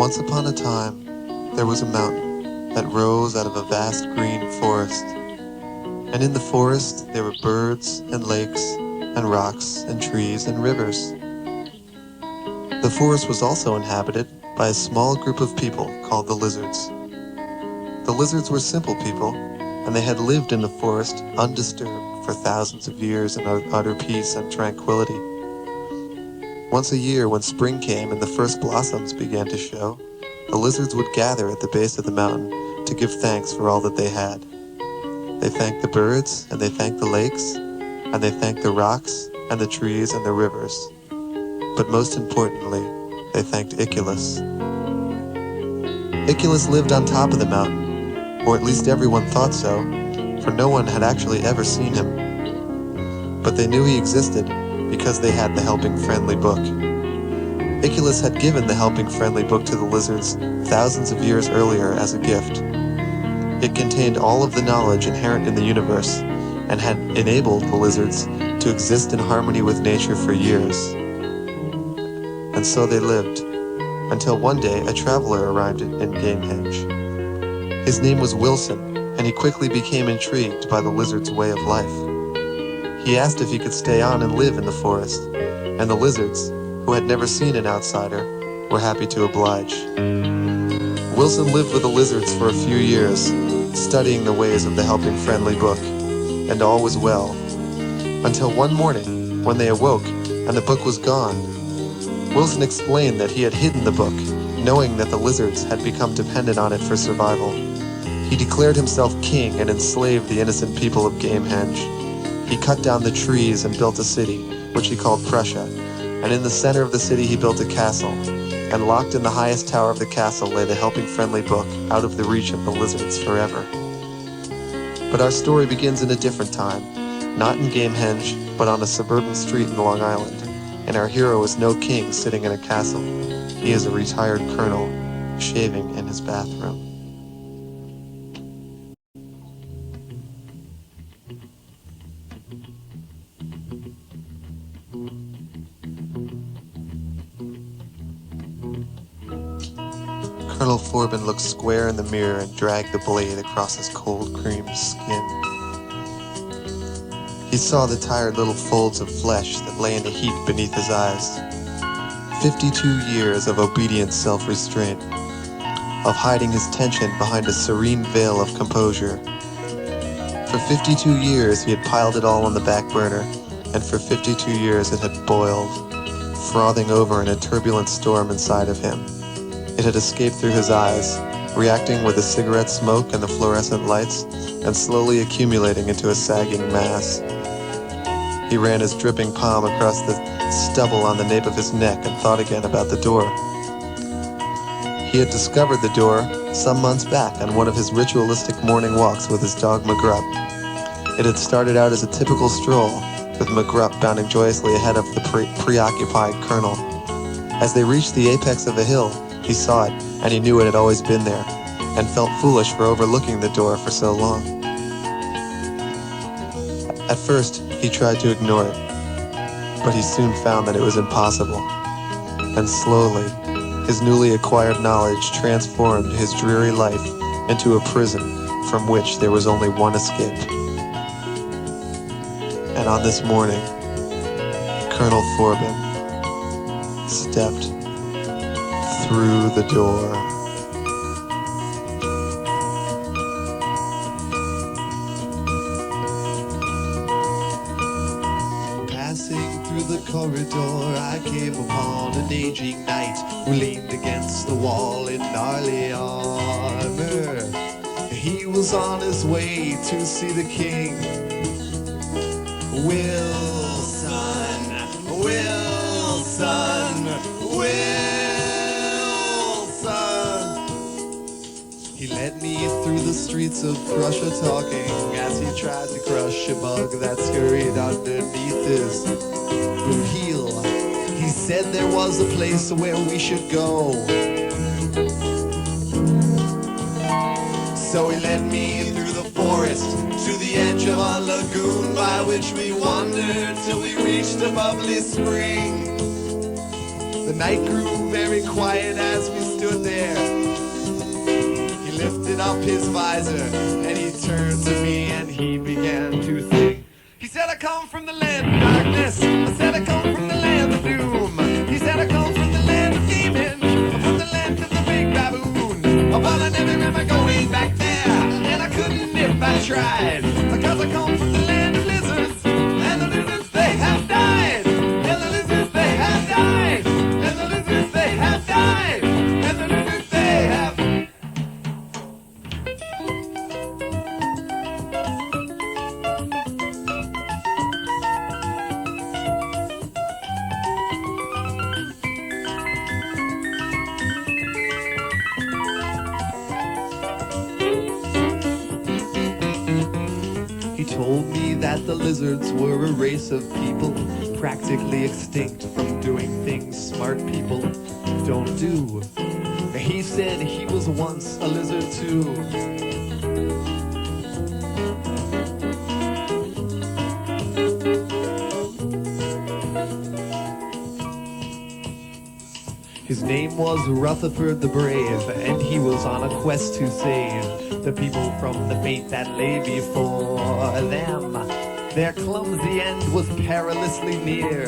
Once upon a time, there was a mountain that rose out of a vast green forest. And in the forest, there were birds and lakes and rocks and trees and rivers. The forest was also inhabited by a small group of people called the lizards. The lizards were simple people, and they had lived in the forest undisturbed for thousands of years in utter peace and tranquility. Once a year, when spring came and the first blossoms began to show, the lizards would gather at the base of the mountain to give thanks for all that they had. They thanked the birds, and they thanked the lakes, and they thanked the rocks, and the trees, and the rivers. But most importantly, they thanked Iculus. Iculus lived on top of the mountain, or at least everyone thought so, for no one had actually ever seen him. But they knew he existed because they had the Helping Friendly Book. Iculus had given the Helping Friendly Book to the lizards thousands of years earlier as a gift. It contained all of the knowledge inherent in the universe and had enabled the lizards to exist in harmony with nature for years. And so they lived, until one day a traveler arrived in Gamehenge. His name was Wilson, and he quickly became intrigued by the lizard's way of life. He asked if he could stay on and live in the forest, and the lizards, who had never seen an outsider, were happy to oblige. Wilson lived with the lizards for a few years, studying the ways of the Helping Friendly Book, and all was well, until one morning, when they awoke and the book was gone. Wilson explained that he had hidden the book, knowing that the lizards had become dependent on it for survival. He declared himself king and enslaved the innocent people of Gamehenge. He cut down the trees and built a city, which he called Prussia, and in the center of the city he built a castle, and locked in the highest tower of the castle lay the Helping Friendly Book, out of the reach of the lizards forever. But our story begins in a different time, not in Gamehenge, but on a suburban street in Long Island, and our hero is no king sitting in a castle. He is a retired colonel, shaving in his bathroom. Colonel Forbin looked square in the mirror and dragged the blade across his cold cream skin. He saw the tired little folds of flesh that lay in a heap beneath his eyes. 52 years of obedient self-restraint, of hiding his tension behind a serene veil of composure. For 52 years he had piled it all on the back burner, and for 52 years it had boiled, frothing over in a turbulent storm inside of him. It had escaped through his eyes, reacting with the cigarette smoke and the fluorescent lights, and slowly accumulating into a sagging mass. He ran his dripping palm across the stubble on the nape of his neck and thought again about the door. He had discovered the door some months back on one of his ritualistic morning walks with his dog McGrupp. It had started out as a typical stroll, with McGrupp bounding joyously ahead of the preoccupied colonel. As they reached the apex of a hill, he saw it, and he knew it had always been there, and felt foolish for overlooking the door for so long. At first, he tried to ignore it, but he soon found that it was impossible. And slowly, his newly acquired knowledge transformed his dreary life into a prison from which there was only one escape. And on this morning, Colonel Forbin stepped through the door. Passing through the corridor, I came upon an aging knight who leaned against the wall in gnarly armor. He was on his way to see the king. Wilson, Wilson, Wilson. He led me through the streets of Prussia, talking as he tried to crush a bug that scurried underneath his boot heel. He said there was a place where we should go. So he led me through the forest to the edge of a lagoon, by which we wandered till we reached a bubbly spring. The night grew very quiet as we stood there. He lifted up his visor and he turned to me and he began to sing. He said, I come from the land of darkness. I said, I come from the land of doom. He said, I come from the land of Gamehange, from the land of the big baboon. But I never remember going back there, and I couldn't if I tried, because I come from the land of lizards, and the lizards they have died, and the lizards they have died, and the lizards they have died, and the lizards they have. He told me that the lizards were a race of people practically extinct from doing things smart people don't do. He said he was once a lizard too. His name was Rutherford the Brave, and he was on a quest to save the people from the fate that lay before them. Their clumsy end was perilously near.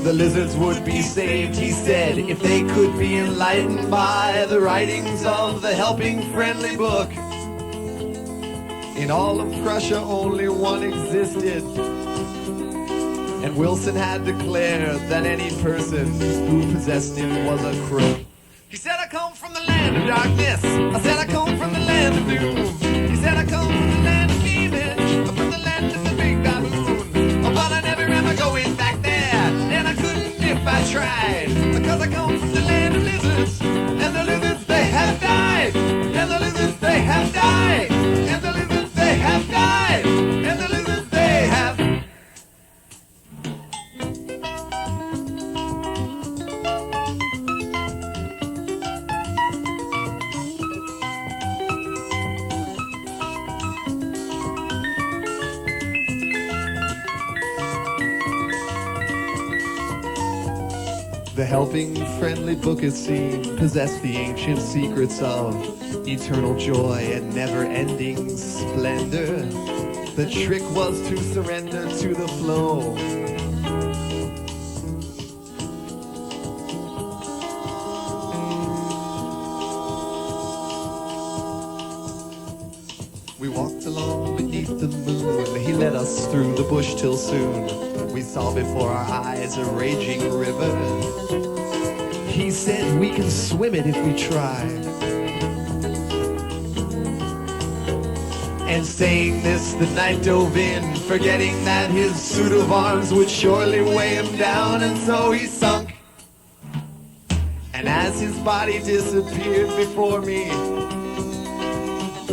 The lizards would be saved, he said, if they could be enlightened by the writings of the helping friendly book. In all of Prussia only one existed, and Wilson had declared that any person who possessed it was a crook. He said, I come from the land of darkness. I said, I come from the land of doom. He said, I come from the land of Gamehange, from the land of the big baboon. But I never remember going back there, and I couldn't if I tried, because I come from the land of lizards, and the lizards they have died, and the lizards they have died, and the lizards they have died, and the lizards they have. The helping friendly book, it seemed, possessed the ancient secrets of eternal joy and never-ending splendor. The trick was to surrender to the flow. We walked along beneath the moon. He led us through the bush till soon we saw before our eyes a raging river. He said we can swim it if we try. And saying this, the knight dove in, forgetting that his suit of arms would surely weigh him down, and so he sunk. And as his body disappeared before me,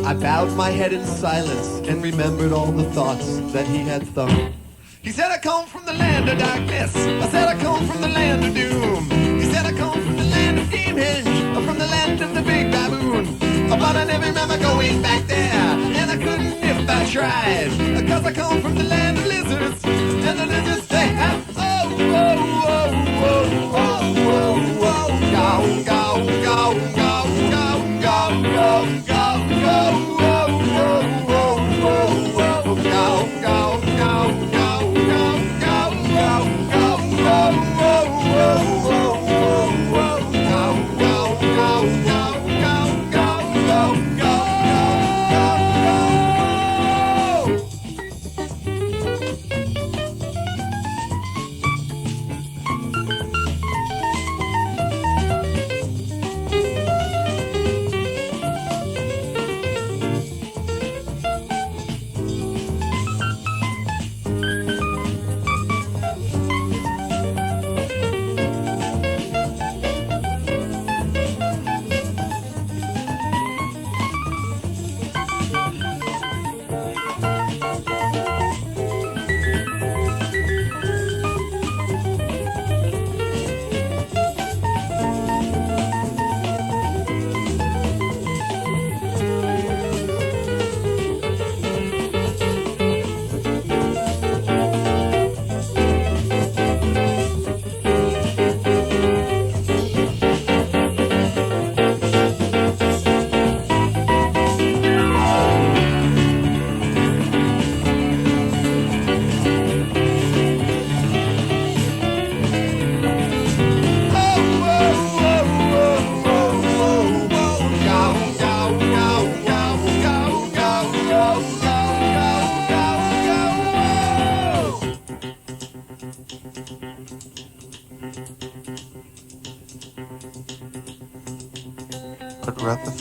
I bowed my head in silence and remembered all the thoughts that he had thought. He said, I come from the land of darkness. I said, I come from the land of doom. He said, I come from the land of Gamehange, from the land of the big baboon. But I never remember going back there, and I couldn't if I tried, because I come from the land of lizards, and the lizards they have. Oh, whoa, whoa, whoa, whoa, whoa, whoa, go, go, go, go, go, go, go, go, go, whoa, whoa, whoa, whoa, whoa, go, go, go, go.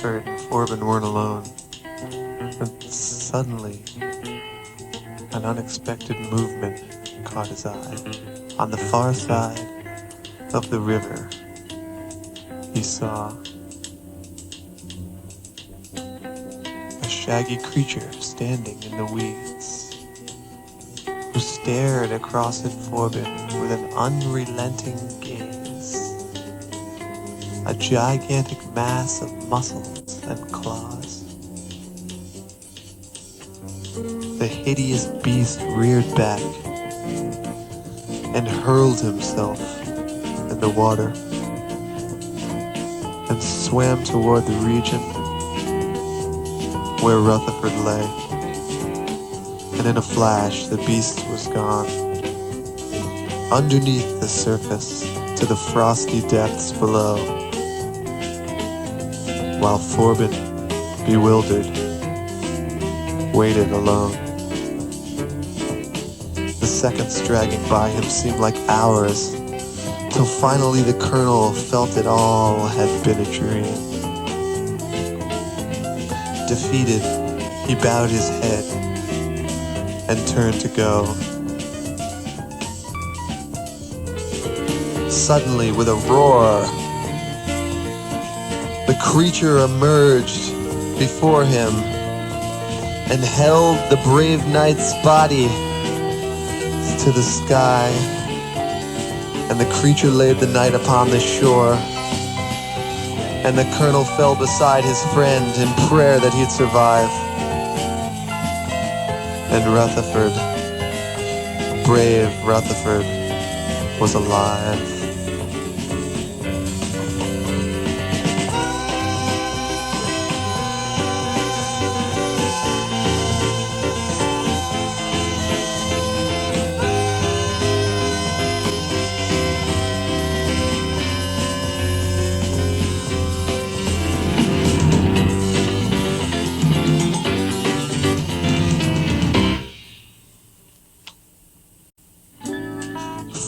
Rutherford and Forbin weren't alone. And suddenly, an unexpected movement caught his eye. On the far side of the river, he saw a shaggy creature standing in the weeds, who stared across at Forbin with an unrelenting gaze. A gigantic mass of muscles and claws. The hideous beast reared back and hurled himself in the water and swam toward the region where Rutherford lay. And in a flash, the beast was gone. Underneath the surface, to the frosty depths below, while Forbin, bewildered, waited alone. The seconds dragging by him seemed like hours, till finally the Colonel felt it all had been a dream. Defeated, he bowed his head and turned to go. Suddenly, with a roar, the creature emerged before him and held the brave knight's body to the sky, and the creature laid the knight upon the shore, and the Colonel fell beside his friend in prayer that he'd survive. And Rutherford, brave Rutherford, was alive.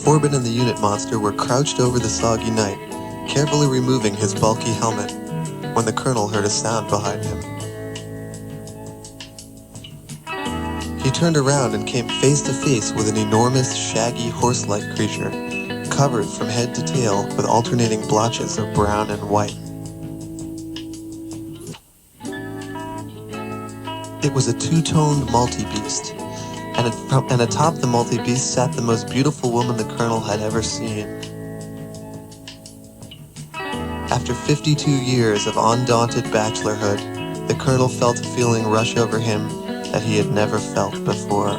Forbin and the unit monster were crouched over the soggy knight, carefully removing his bulky helmet, when the Colonel heard a sound behind him. He turned around and came face to face with an enormous, shaggy, horse-like creature, covered from head to tail with alternating blotches of brown and white. It was a two-toned multi-beast, and atop the multi-beast sat the most beautiful woman the Colonel had ever seen. After 52 years of undaunted bachelorhood, the Colonel felt a feeling rush over him that he had never felt before.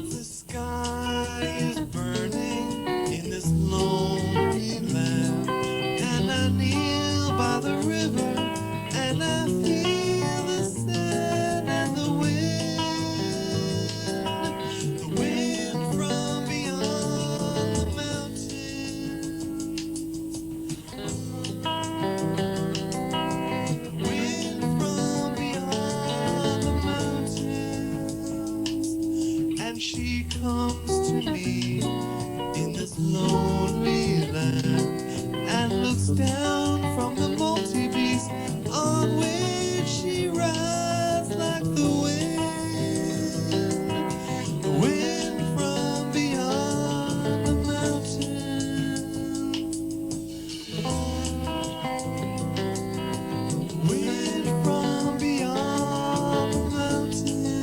The sky is burning in this lonely land, and I kneel by the river, and I feel the sand and the wind from beyond the mountains, wind from beyond the mountains, and she comes to me in this lonely land, and looks down from the multi-beast on which she rides like the wind from beyond the mountains, wind from beyond the mountains.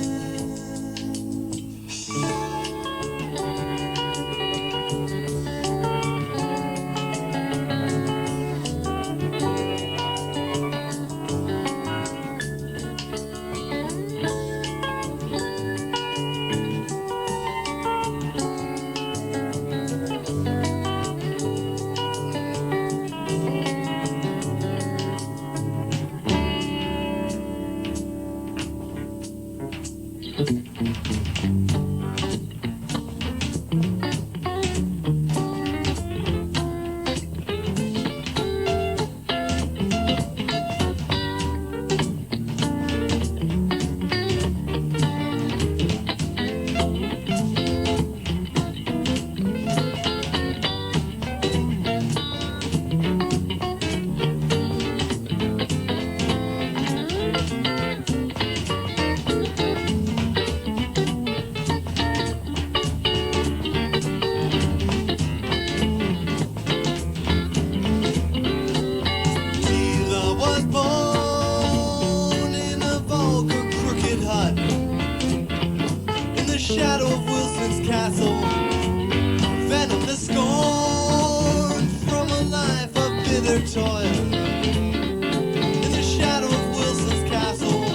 shadow of Wilson's castle, venom the scorn from a life of bitter toil. In the shadow of Wilson's castle,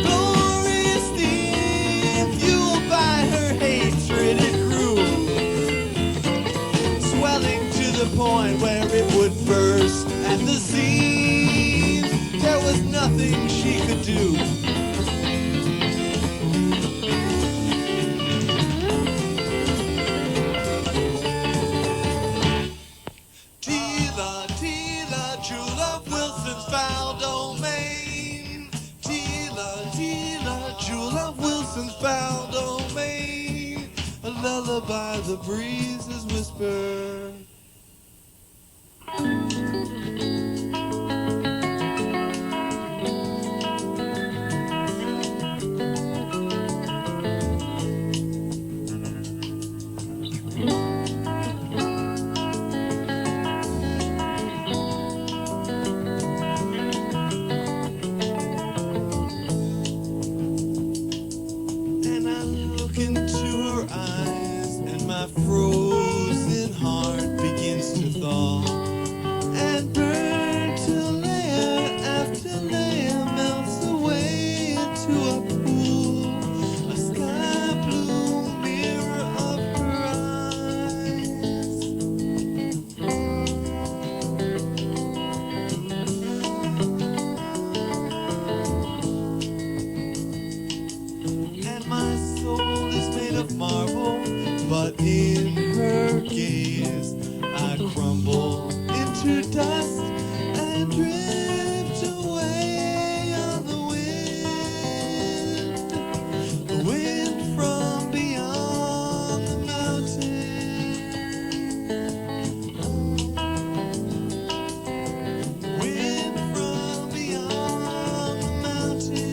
glorious theme, fueled by her hatred, it grew, swelling to the point where it would burst at the seams. There was nothing she could do. Found domain, a lullaby the breezes whisper. Frozen heart begins to thaw and burn till layer after layer melts away into a pool, a sky blue mirror of her eyes. And my soul is made of marble, but in her gaze I crumble into dust and drift away on the wind from beyond the mountain, wind from beyond the mountain.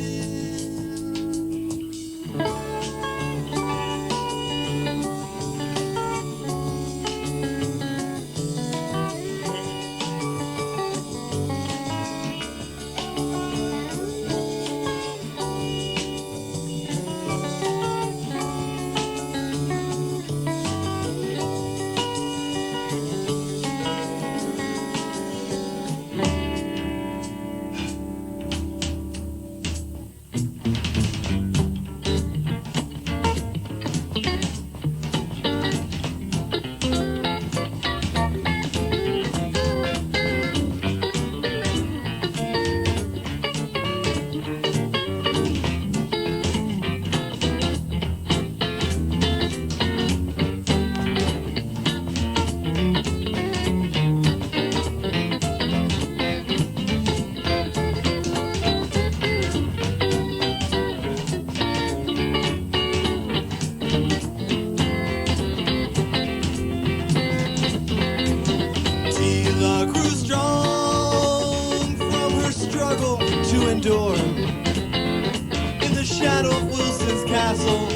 In the shadow of Wilson's castle,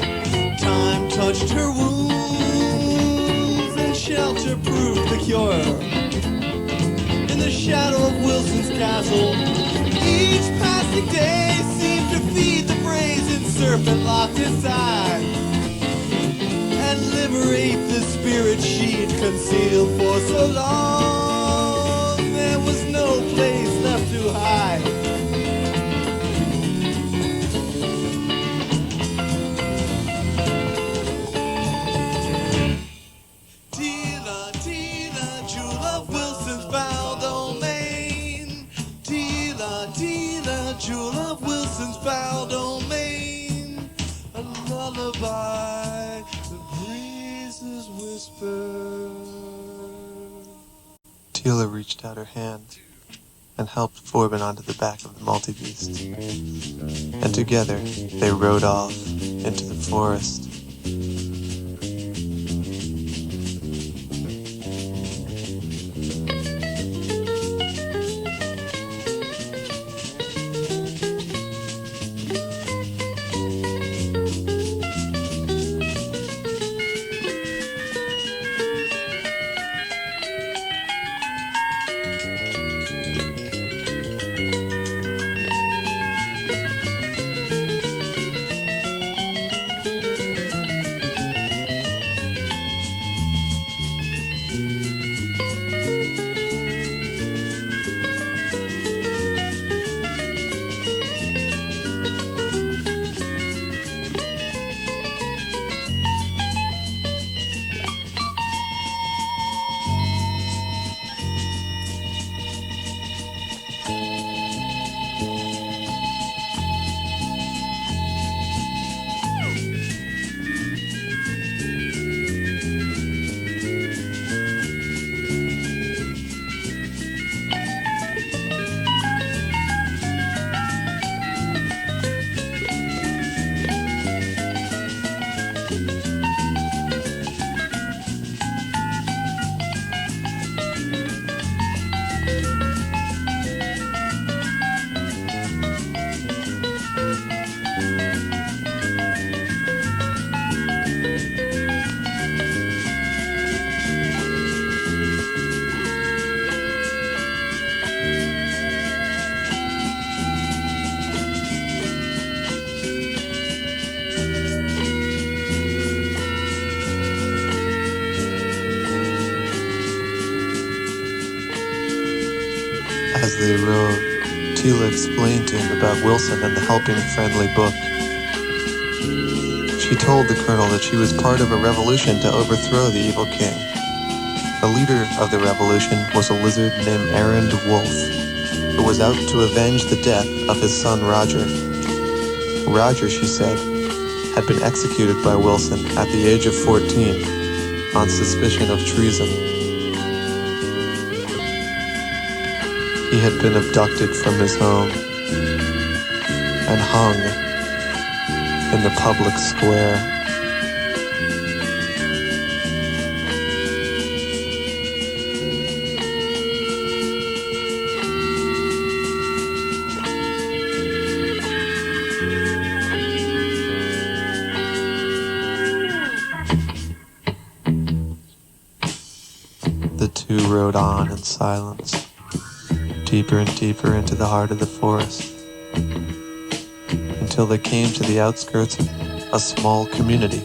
time touched her wounds and shelter proved the cure. In the shadow of Wilson's castle, each passing day seemed to feed the brazen serpent locked inside and liberate the spirit she'd concealed for so long. There was no place left to hide. Jewel of Wilson's foul domain, a lullaby the breezes whisper. Tila reached out her hand and helped Forbin onto the back of the multi-beast, and together they rode off into the forest. As they rode, Tila explained to him about Wilson and the helping friendly book. She told the colonel that she was part of a revolution to overthrow the evil king. The leader of the revolution was a lizard named Errand Wolf, who was out to avenge the death of his son Roger. Roger, she said, had been executed by Wilson at the age of 14 on suspicion of treason. He had been abducted from his home and hung in the public square. The two rode on in silence, deeper and deeper into the heart of the forest, until they came to the outskirts of a small community.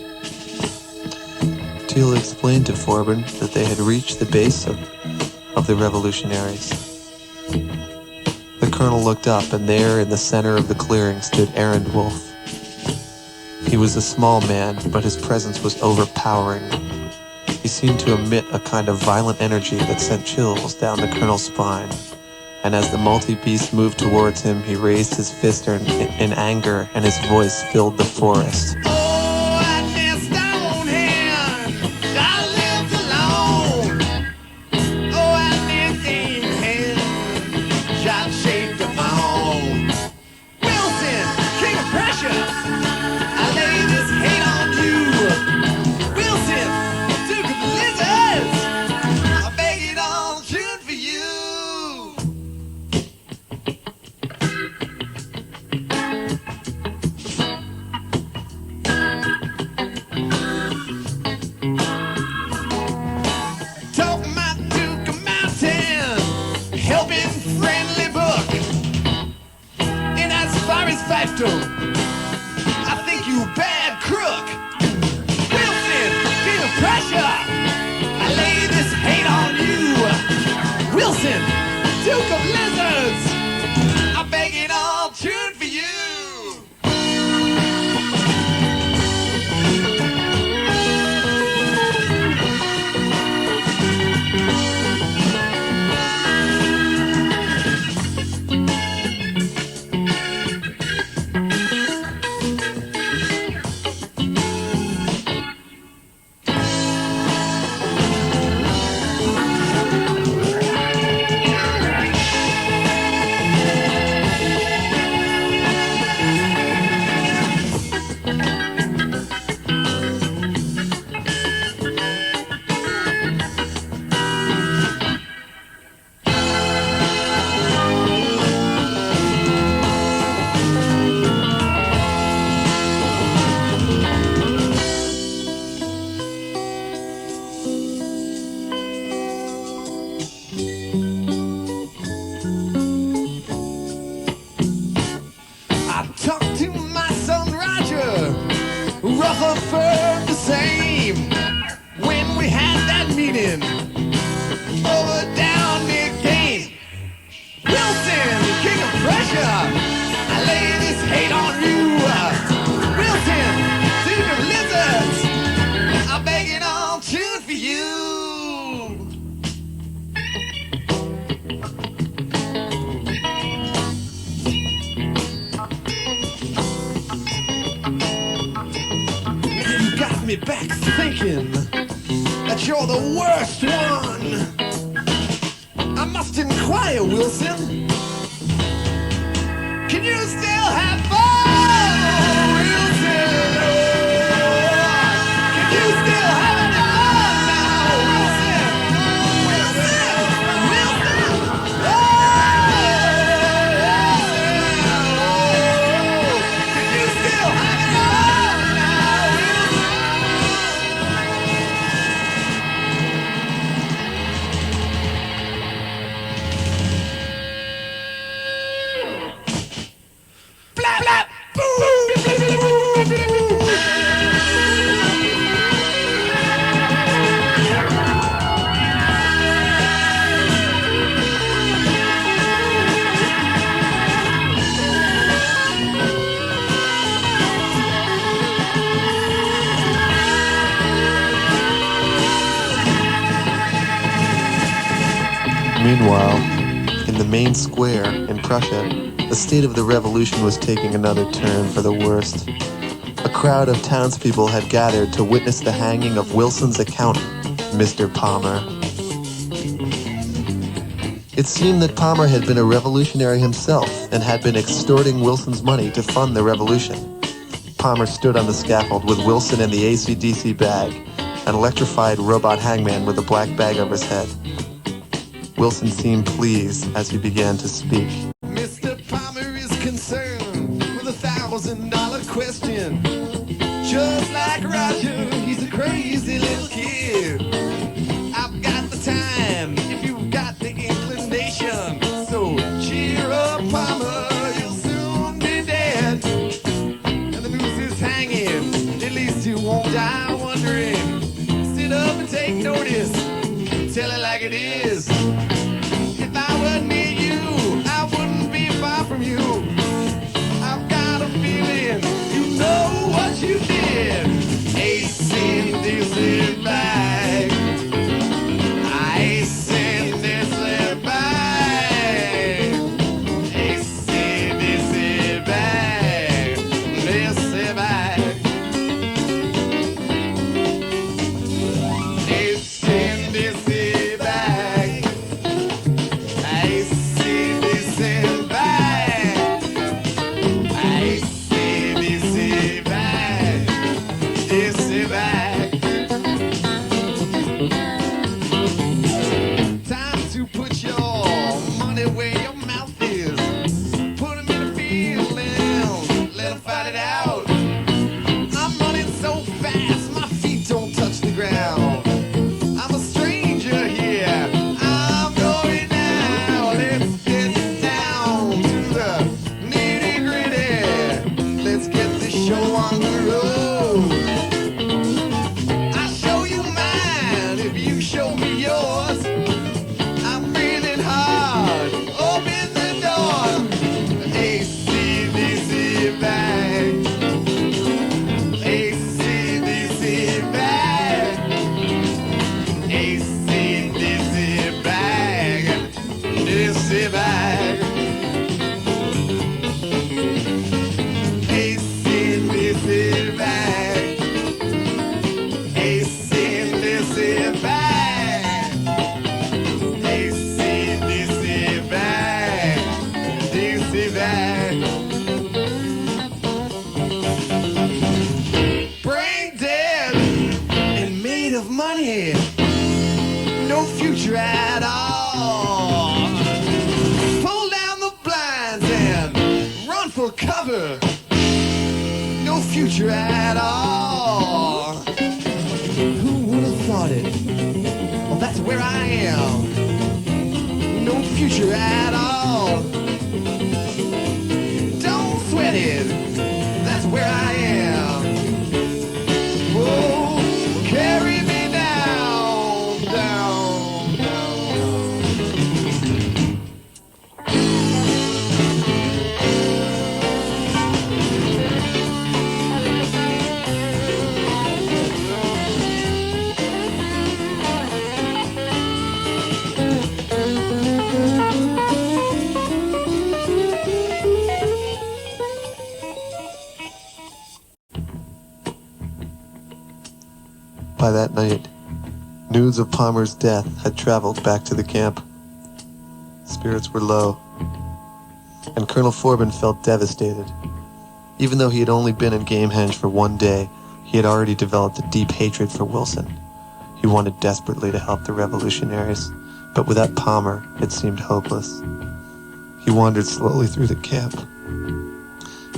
Tila explained to Forbin that they had reached the base of the revolutionaries. The colonel looked up, and there in the center of the clearing stood Errand Wolf. He was a small man, but his presence was overpowering. He seemed to emit a kind of violent energy that sent chills down the colonel's spine. And as the multi-beast moved towards him, he raised his fist in anger, and his voice filled the forest. I think you bad crook. Wilson, king of pressure. I lay this hate on you. Wilson, duke of lizards. I beg it all tuned for you. Affirmed the same when we had that meeting over down near Game. Wilson, king of pressure, I lay this hate on you. Wilson, duke of lizards, I beg it all tuned for you. Me back thinking that you're the worst one. I must inquire, Wilson, can you still have fun, Wilson? Can you still have any fun now, Wilson? Wilson, Wilson, can you still have any fun now, Wilson? Blah, blah, Meanwhile, in the main square in Prussia, the state of the revolution was taking another turn for the worst. A crowd of townspeople had gathered to witness the hanging of Wilson's accountant, Mr. Palmer. It seemed that Palmer had been a revolutionary himself and had been extorting Wilson's money to fund the revolution. Palmer stood on the scaffold with Wilson in the AC/DC bag, an electrified robot hangman with a black bag over his head. Wilson seemed pleased as he began to speak. Mr. Palmer is concerned with $1,000 question. Just like Roger, he's a crazy little kid. I've got the time if you've got the inclination. So cheer up, Palmer, you'll soon be dead. And the noose is hanging, at least you won't die wondering. Sit up and take notice, tell it like it is. If I were near you, I wouldn't be far from you. I've got a feeling you know what you did. Ace in this bag. Ace in this bag. Ace in this bag. This bag. Ace in this bag. Ace in this bag. Ace in this bag. This bag. Time to put your money where your mouth is. Put 'em in the field and let 'em fight it out. I'm running so fast, my feet don't touch the ground. I'm a stranger here. I'm going now. Let's get down to the nitty-gritty. Let's get this show on the road. I'll show you mine if you show me yours. I'm breathing hard. Open the door. AC/DC bag. AC/DC bag. AC/DC bag. DC bag. AC/DC bag. AC/DC bag. AC/DC bag. DC bag. Brain dead and made of money. No future at all. Pull down the blinds and run for cover. No future at all. Who would have thought it? Well, that's where I am. No future at all. Don't sweat it. That's where I am. Whoa, carry me down, down, down. By that night, news of Palmer's death had traveled back to the camp. Spirits were low, and Colonel Forbin felt devastated. Even though he had only been in Gamehenge for one day, he had already developed a deep hatred for Wilson. He wanted desperately to help the revolutionaries, but without Palmer, it seemed hopeless. He wandered slowly through the camp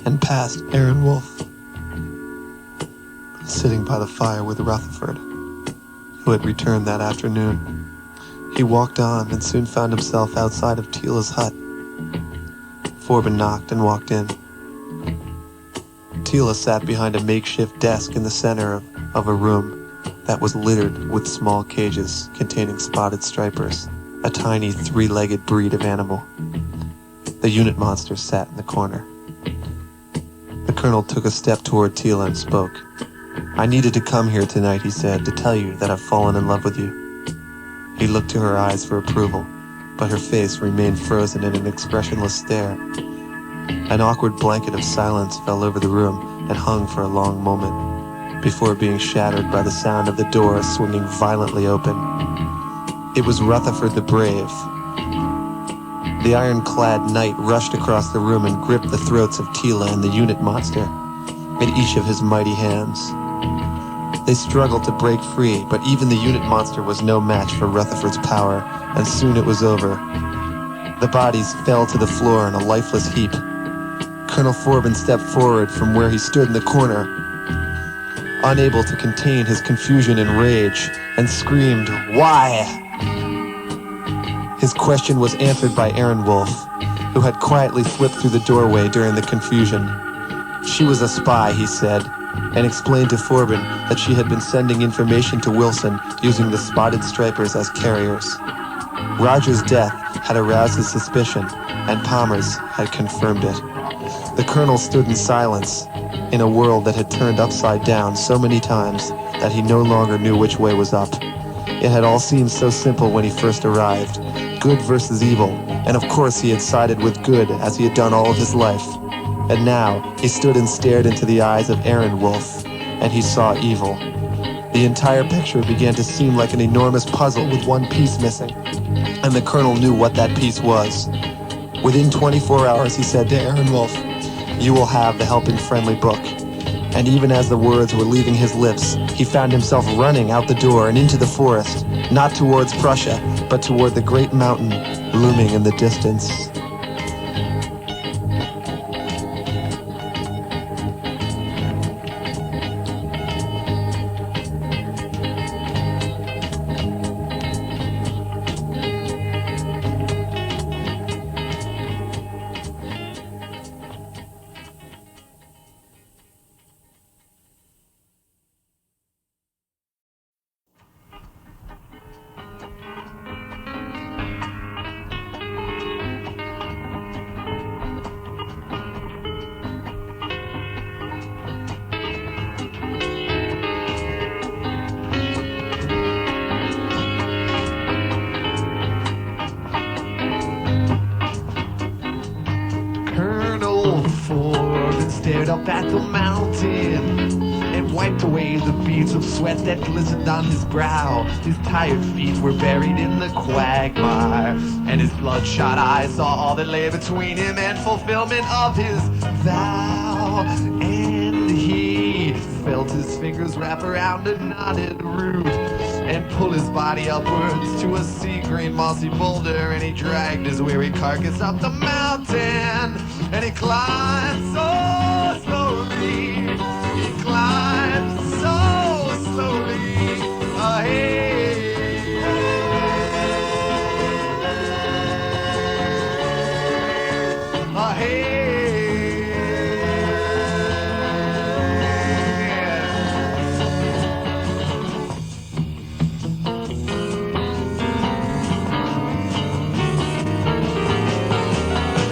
and passed Aaron Wolf, sitting by the fire with Rutherford, who had returned that afternoon. He walked on and soon found himself outside of Tila's hut. Forbin knocked and walked in. Tila sat behind a makeshift desk in the center of a room that was littered with small cages containing spotted stripers, a tiny three-legged breed of animal. The unit monster sat in the corner. The colonel took a step toward Tila and spoke. "I needed to come here tonight," he said, "to tell you that I've fallen in love with you." He looked to her eyes for approval. but her face remained frozen in an expressionless stare. An awkward blanket of silence fell over the room and hung for a long moment, before being shattered by the sound of the door swinging violently open. It was Rutherford the Brave. The ironclad knight rushed across the room and gripped the throats of Tila and the unit monster in each of his mighty hands. They struggled to break free, but even the unit monster was no match for Rutherford's power, and soon it was over. The bodies fell to the floor in a lifeless heap. Colonel Forbin stepped forward from where he stood in the corner, unable to contain his confusion and rage, and screamed, "Why?" His question was answered by Aaron Wolf, who had quietly slipped through the doorway during the confusion. She was a spy, he said, and explained to Forbin that she had been sending information to Wilson using the spotted stripers as carriers. Roger's death had aroused his suspicion, and Palmer's had confirmed it. The colonel stood in silence, in a world that had turned upside down so many times that he no longer knew which way was up. It had all seemed so simple when he first arrived. Good versus evil, and of course he had sided with good as he had done all of his life. And now he stood and stared into the eyes of Aaron Wolf, and he saw evil. The entire picture began to seem like an enormous puzzle with one piece missing, and the colonel knew what that piece was. Within 24 hours, he said to Aaron Wolf, "You will have the Helping Friendly book." And even as the words were leaving his lips, he found himself running out the door and into the forest, not towards Prussia, but toward the great mountain looming in the distance. Stared up at the mountain and wiped away the beads of sweat that glistened on his brow. His tired feet were buried in the quagmire, and his bloodshot eyes saw all that lay between him and fulfillment of his vow. And he felt his fingers wrap around a knotted root and pull his body upwards to a sea-green mossy boulder, and he dragged his weary carcass up the mountain, and he climbed so slowly, he climbed so slowly,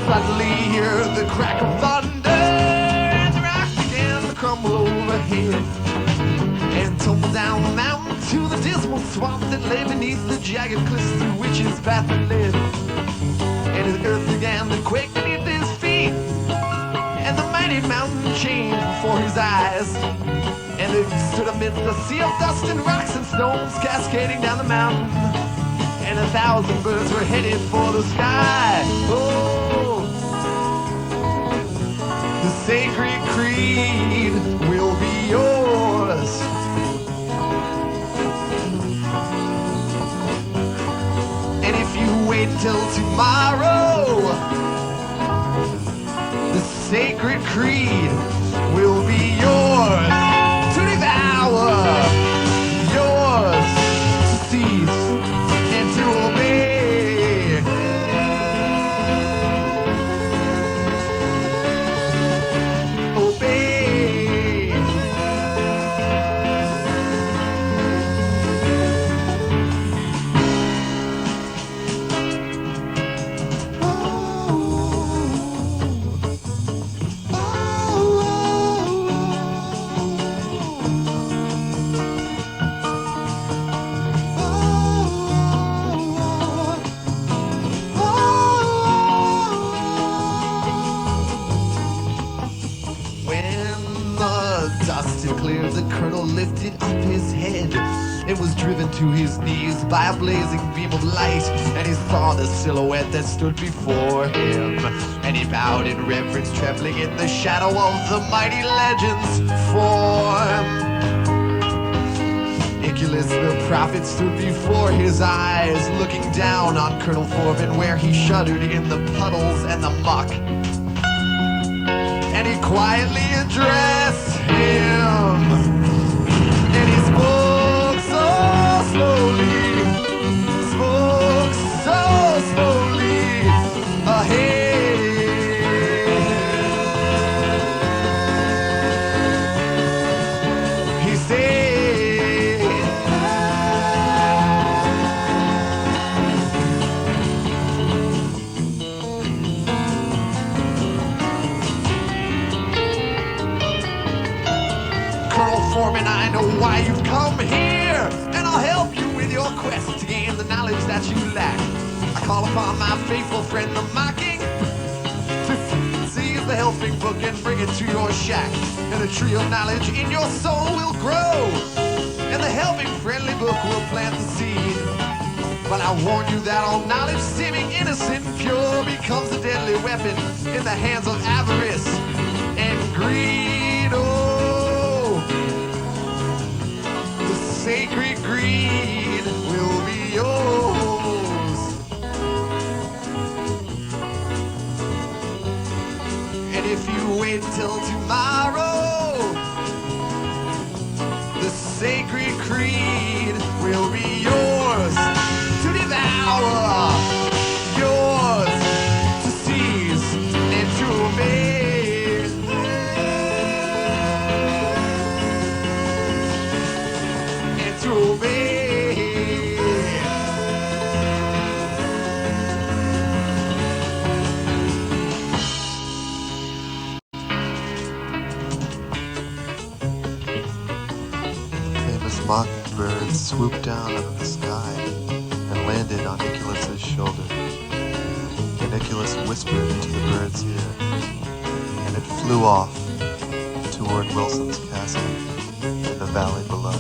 Suddenly hear the crack of thunder, and the rocks began to crumble overhead and tumble down the mountain to the dismal swamp that lay beneath the jagged cliffs through which his path had led. And his earth began to quake beneath his feet, and the mighty mountain changed before his eyes, and they stood amidst a sea of dust and rocks and stones cascading down the mountain, and 1,000 birds were headed for the sky. Oh, the sacred creed will be yours. And if you wait till tomorrow, the sacred creed will be yours to devour, yours to seize and to obey. Oh, cleared, the colonel lifted up his head and was driven to his knees by a blazing beam of light, and he saw the silhouette that stood before him, and he bowed in reverence, trembling in the shadow of the mighty legend's form. Iculus the prophet stood before his eyes, looking down on Colonel Forbin where he shuddered in the puddles and the muck. And he quietly addressed him, and he spoke so slowly, ahead. He said, Colonel Foreman, I know why you've come here, and I'll help you with your quest to gain the knowledge that you lack. I call upon my faithful friend the Mocking to seize the helping book and bring it to your shack, and the tree of knowledge in your soul will grow, and the helping friendly book will plant the seed. But I warn you that all knowledge seeming innocent and pure becomes a deadly weapon in the hands of avarice and greed. Oh, the sacred greed will be yours. And if you wait till tomorrow, the sacred creed will be yours to devour, yours to seize and to obey. And to obey. Famous mockingbirds swooped down out of the sky and landed on Iculus's shoulder. And Iculus whispered into the bird's ear, and it flew off toward Wilson's castle in the valley below.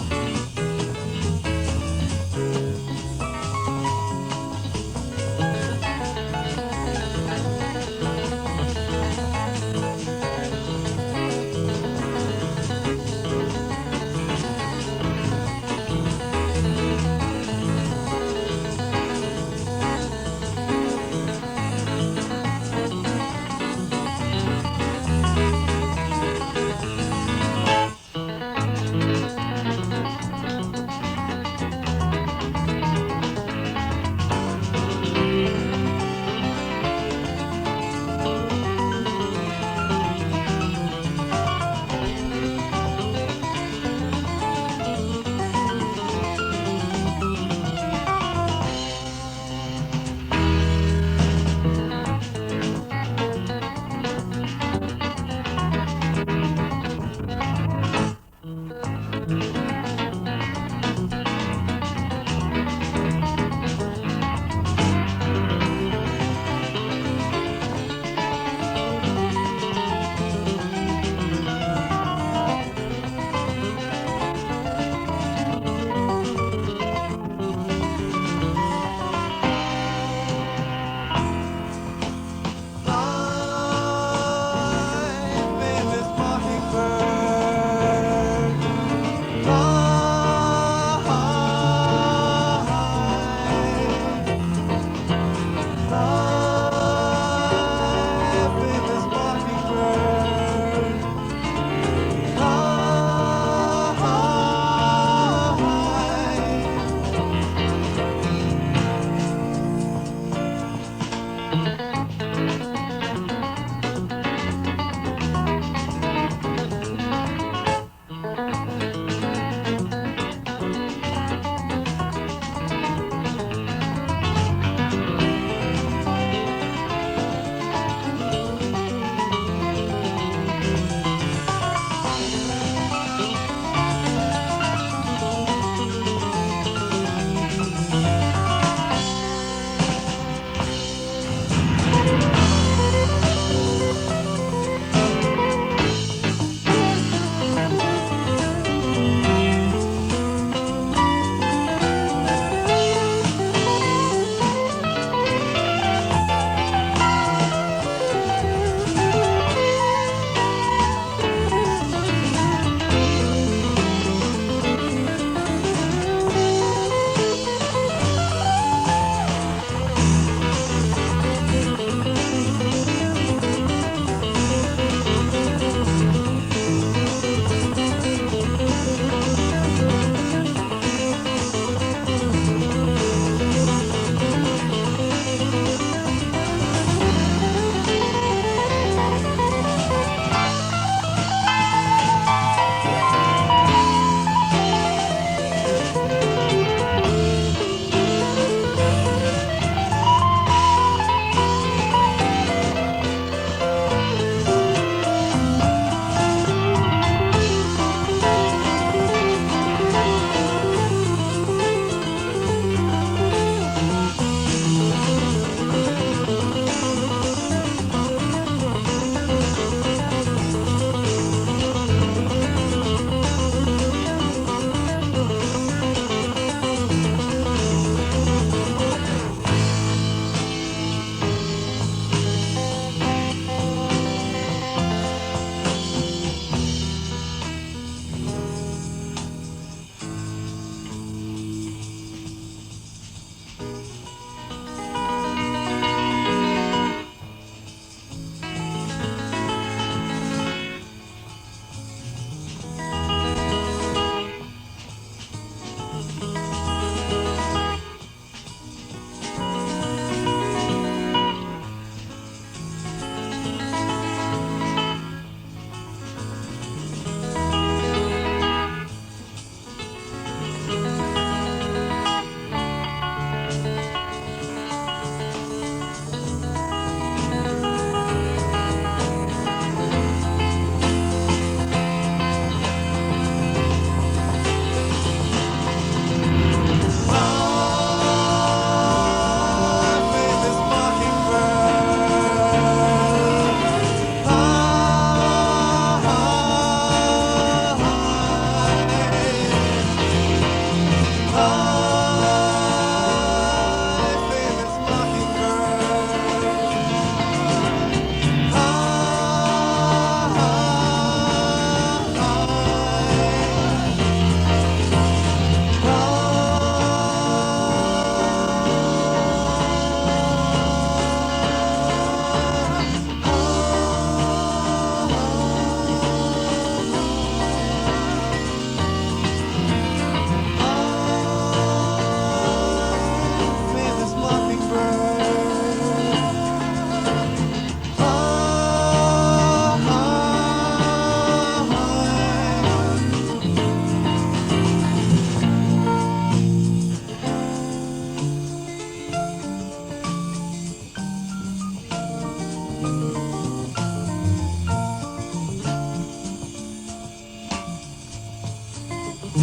The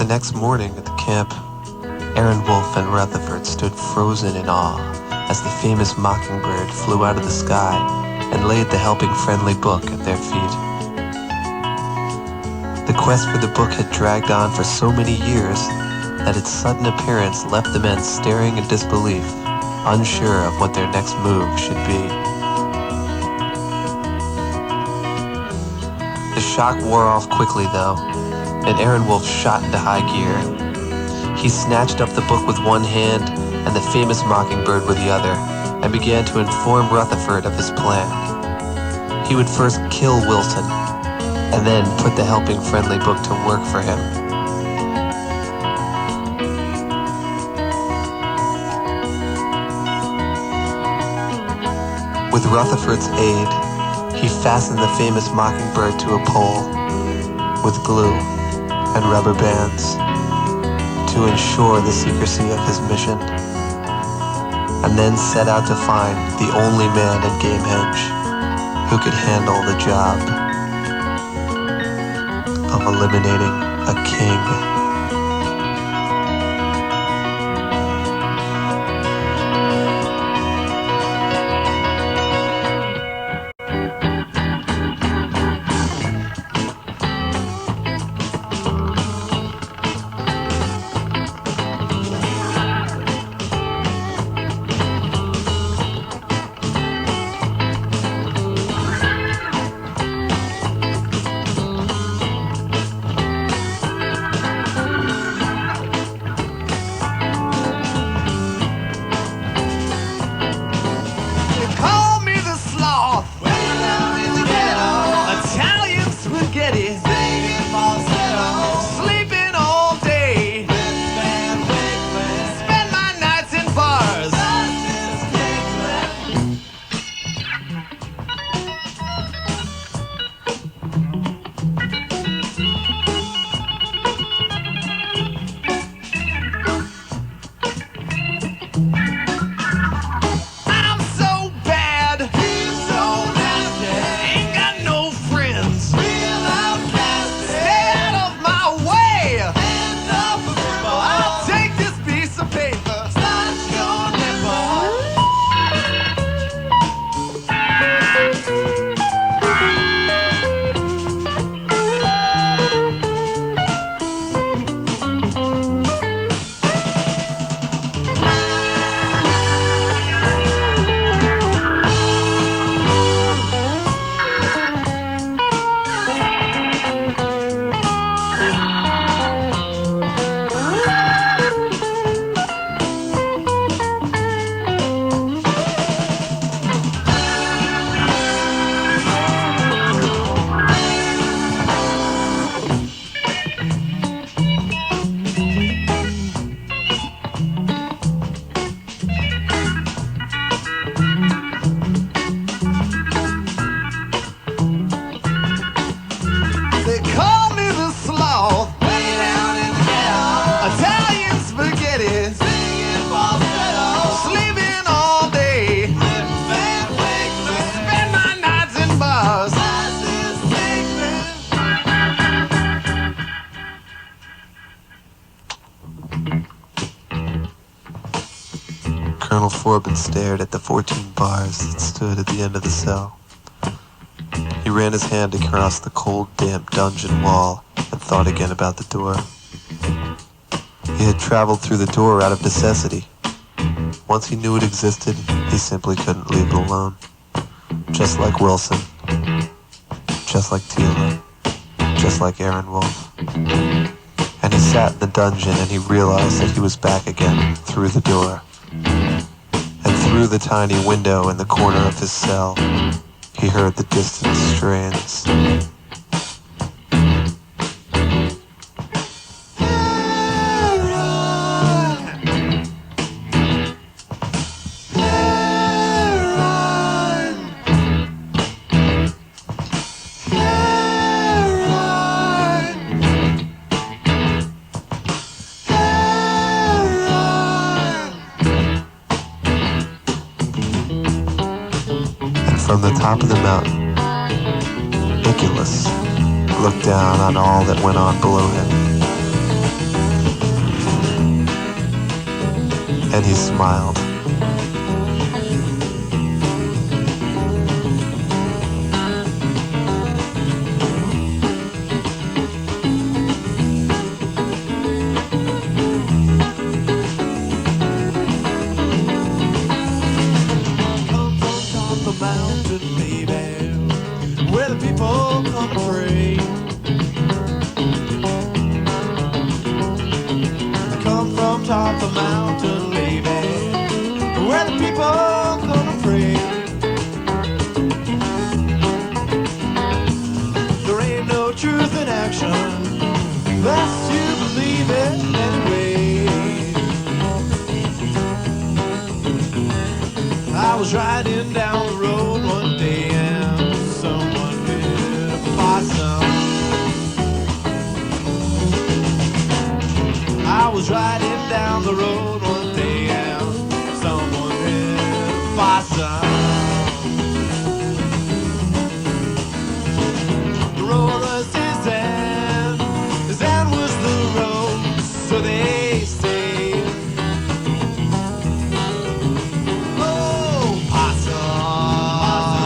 next morning at the camp, Aaron Wolf and Rutherford stood frozen in awe as the famous mockingbird flew out of the sky and laid the helping friendly book at their feet. The quest for the book had dragged on for so many years that its sudden appearance left the men staring in disbelief, unsure of what their next move should be. The shock wore off quickly, though, and Aaron Wolf shot into high gear. He snatched up the book with one hand and the famous mockingbird with the other, and began to inform Rutherford of his plan. He would first kill Wilson, and then put the helping friendly book to work for him. With Rutherford's aid, he fastened the famous mockingbird to a pole with glue and rubber bands to ensure the secrecy of his mission, and then set out to find the only man in Gamehenge who could handle the job of eliminating a king. Colonel Forbin stared at the 14 bars that stood at the end of the cell. He ran his hand across the cold, damp dungeon wall and thought again about the door. He had traveled through the door out of necessity. Once he knew it existed, he simply couldn't leave it alone. Just like Wilson. Just like Tila. Just like Aaron Wolf. And he sat in the dungeon and he realized that he was back again through the door. And through the tiny window in the corner of his cell, he heard the distant strains. From the top of the mountain, Iculus looked down on all that went on below him. And he smiled. Top the mountain, baby, where the people gonna pray. There ain't no truth in action, lest you believe it anyway. I was riding down the road one day and someone hit a possum. I was riding down the road one day and someone hit a possum. The road was his end was the road, so they say. Oh, possum, possum.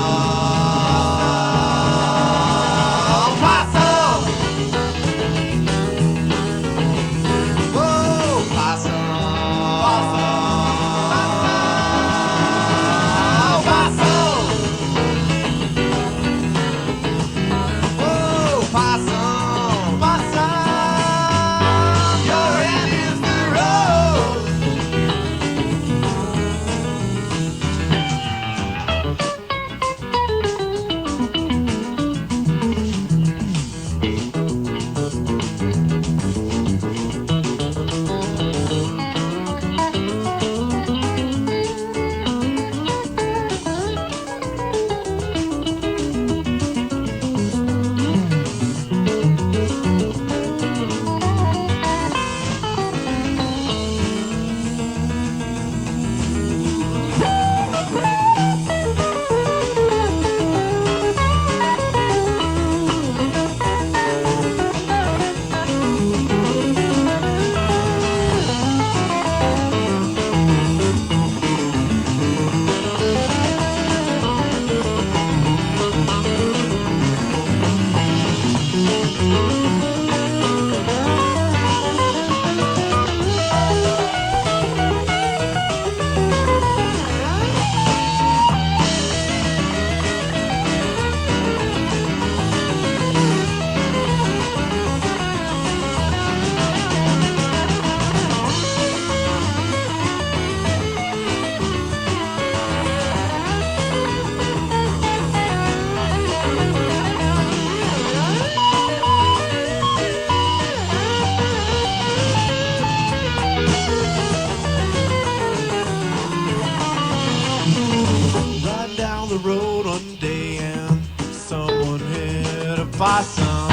possum.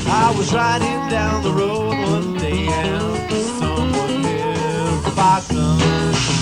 I was riding down the road one day and someone hit a possum.